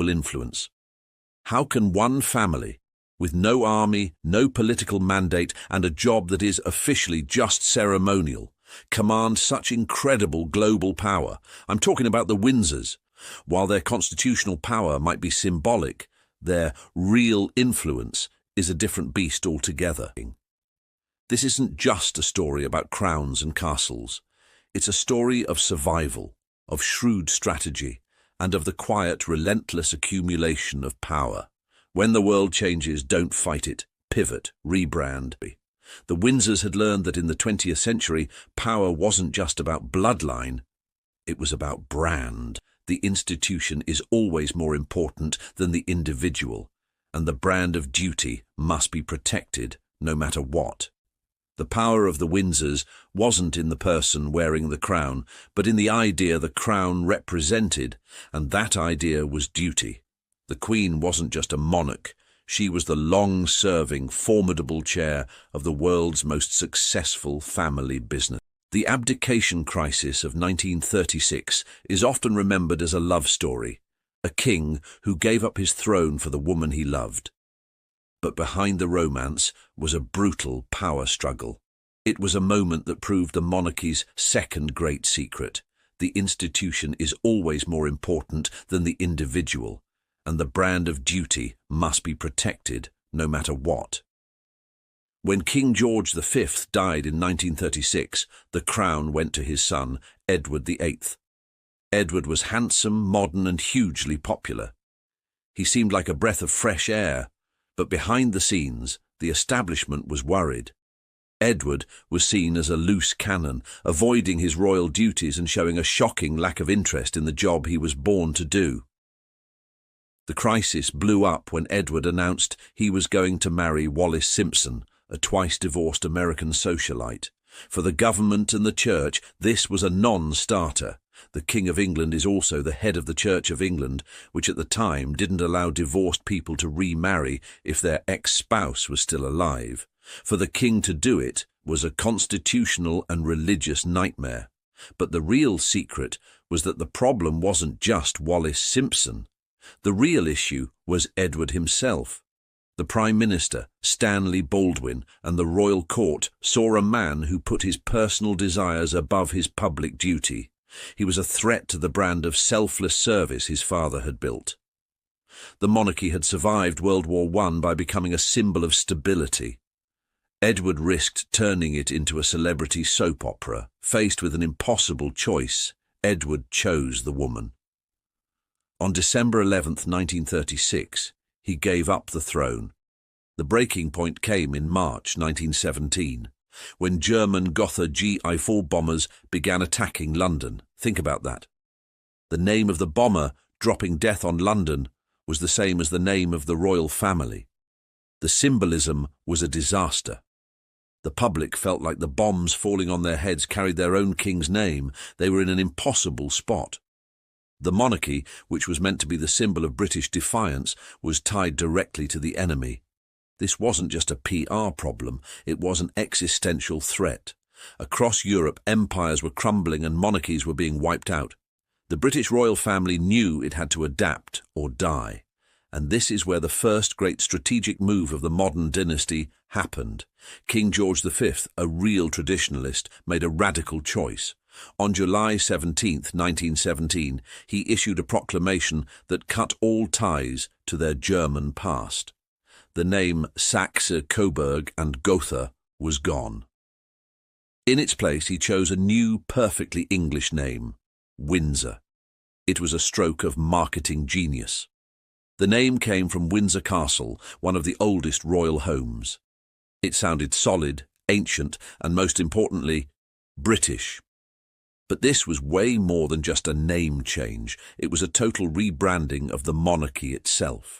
global influence. How can one family, with no army, no political mandate, and a job that is officially just ceremonial, command such incredible global power? I'm talking about the Windsors. While their constitutional power might be symbolic, their real influence is a different beast altogether. This isn't just a story about crowns and castles. It's a story of survival, of shrewd strategy, and of the quiet, relentless accumulation of power. When the world changes, don't fight it. Pivot, rebrand. The Windsors had learned that in the 20th century, power wasn't just about bloodline, it was about brand. The institution is always more important than the individual, and the brand of duty must be protected no matter what. The power of the Windsors wasn't in the person wearing the crown, but in the idea the crown represented, and that idea was duty. The Queen wasn't just a monarch, she was the long-serving, formidable chair of the world's most successful family business. The abdication crisis of 1936 is often remembered as a love story, a king who gave up his throne for the woman he loved. But behind the romance was a brutal power struggle. It was a moment that proved the monarchy's second great secret. The institution is always more important than the individual, and the brand of duty must be protected no matter what. When King George V died in 1936, the crown went to his son, Edward VIII. Edward was handsome, modern, and hugely popular. He seemed like a breath of fresh air, but behind the scenes, the establishment was worried. Edward was seen as a loose cannon, avoiding his royal duties and showing a shocking lack of interest in the job he was born to do. The crisis blew up when Edward announced he was going to marry Wallis Simpson, a twice-divorced American socialite. For the government and the church, this was a non-starter. The King of England is also the head of the Church of England, which at the time didn't allow divorced people to remarry if their ex-spouse was still alive. For the king to do it was a constitutional and religious nightmare. But the real secret was that the problem wasn't just Wallis Simpson. The real issue was Edward himself. The Prime Minister, Stanley Baldwin, and the royal court saw a man who put his personal desires above his public duty. He was a threat to the brand of selfless service his father had built. The monarchy had survived World War I by becoming a symbol of stability. Edward risked turning it into a celebrity soap opera. Faced with an impossible choice, Edward chose the woman. On December 11, 1936, he gave up the throne. The breaking point came in March 1917, when German Gotha GI-4 bombers began attacking London. Think about that. The name of the bomber dropping death on London was the same as the name of the royal family. The symbolism was a disaster. The public felt like the bombs falling on their heads carried their own king's name. They were in an impossible spot. The monarchy, which was meant to be the symbol of British defiance, was tied directly to the enemy. This wasn't just a PR problem, it was an existential threat. Across Europe, empires were crumbling and monarchies were being wiped out. The British royal family knew it had to adapt or die. And this is where the first great strategic move of the modern dynasty happened. King George V, a real traditionalist, made a radical choice. On July 17, 1917, he issued a proclamation that cut all ties to their German past. The name Saxe-Coburg and Gotha was gone. In its place, he chose a new, perfectly English name, Windsor. It was a stroke of marketing genius. The name came from Windsor Castle, one of the oldest royal homes. It sounded solid, ancient, and most importantly, British. But this was way more than just a name change. It was a total rebranding of the monarchy itself.